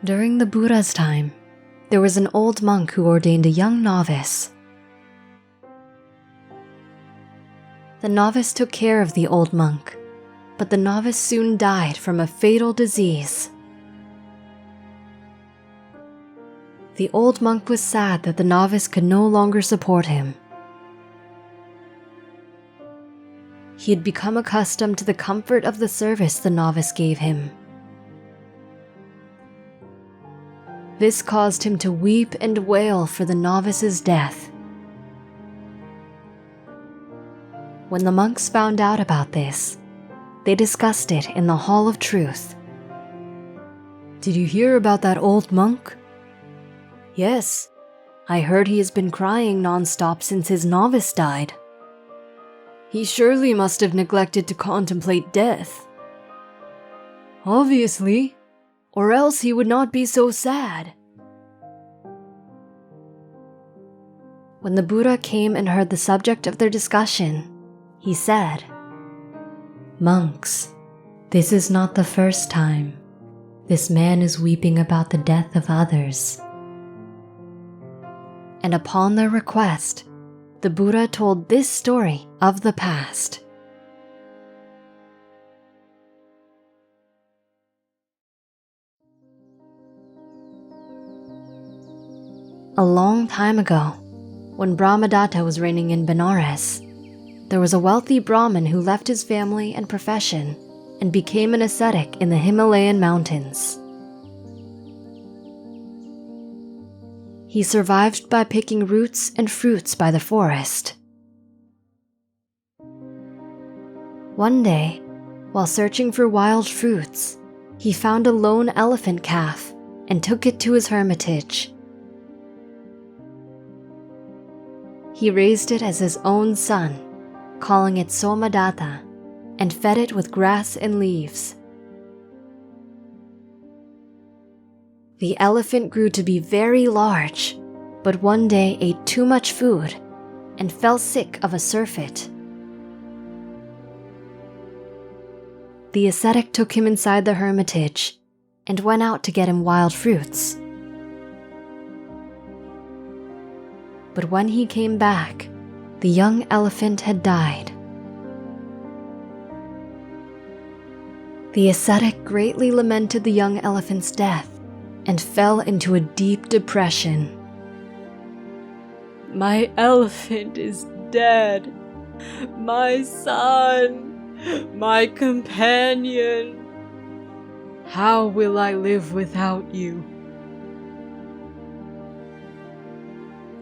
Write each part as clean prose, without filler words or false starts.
During the Buddha's time, there was an old monk who ordained a young novice. The novice took care of the old monk, but the novice soon died from a fatal disease. The old monk was sad that the novice could no longer support him. He had become accustomed to the comfort of the service the novice gave him. This caused him to weep and wail for the novice's death. When the monks found out about this, they discussed it in the Hall of Truth. "Did you hear about that old monk?" "Yes, I heard he has been crying non-stop since his novice died." "He surely must have neglected to contemplate death." "Obviously, or else he would not be so sad." When the Buddha came and heard the subject of their discussion, he said, "Monks, this is not the first time. This man is weeping about the death of others." And upon their request, the Buddha told this story of the past. A long time ago, when Brahmadatta was reigning in Benares, there was a wealthy Brahmin who left his family and profession and became an ascetic in the Himalayan mountains. He survived by picking roots and fruits by the forest. One day, while searching for wild fruits, he found a lone elephant calf and took it to his hermitage. He raised it as his own son, calling it Somadatta, and fed it with grass and leaves. The elephant grew to be very large, but one day ate too much food and fell sick of a surfeit. The ascetic took him inside the hermitage and went out to get him wild fruits. But when he came back, the young elephant had died. The ascetic greatly lamented the young elephant's death and fell into a deep depression. "My elephant is dead. My son, my companion. How will I live without you?"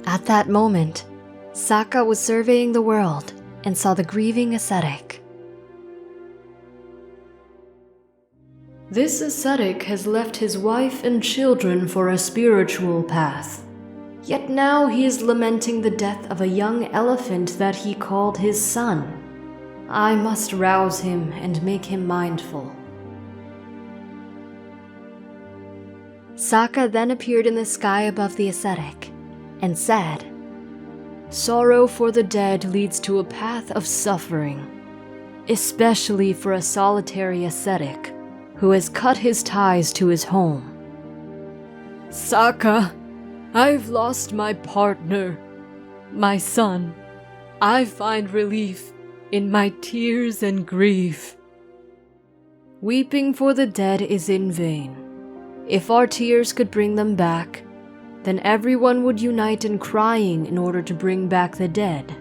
At that moment, Saka was surveying the world and saw the grieving ascetic. "This ascetic has left his wife and children for a spiritual path. Yet now he is lamenting the death of a young elephant that he called his son. I must rouse him and make him mindful." Saka then appeared in the sky above the ascetic and said, "Sorrow for the dead leads to a path of suffering, especially for a solitary ascetic who has cut his ties to his home. Saka, I've lost my partner, my son. I find relief in my tears and grief. Weeping for the dead is in vain. If our tears could bring them back, then everyone would unite in crying in order to bring back the dead.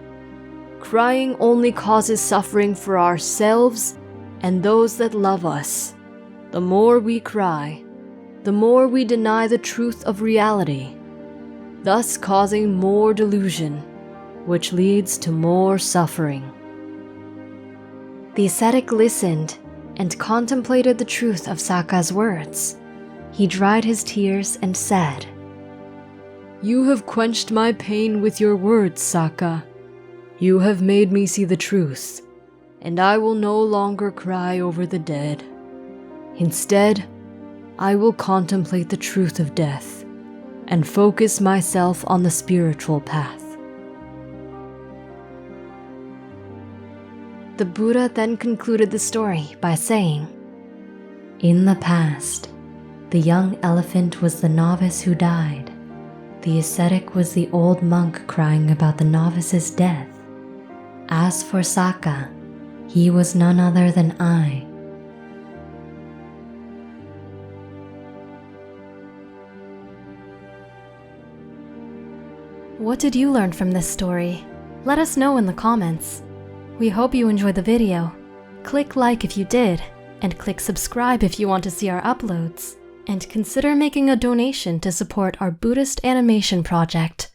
Crying only causes suffering for ourselves and those that love us. The more we cry, the more we deny the truth of reality, thus causing more delusion, which leads to more suffering." The ascetic listened and contemplated the truth of Saka's words. He dried his tears and said, "You have quenched my pain with your words, Saka. You have made me see the truth, and I will no longer cry over the dead. Instead, I will contemplate the truth of death and focus myself on the spiritual path." The Buddha then concluded the story by saying, "In the past, The young elephant was the novice who died. The ascetic was the old monk crying about the novice's death. As for Saka, he was none other than I. What did you learn from this story? Let us know in the comments. We hope you enjoyed the video. Click like if you did, and click subscribe if you want to see our uploads. And consider making a donation to support our Buddhist animation project.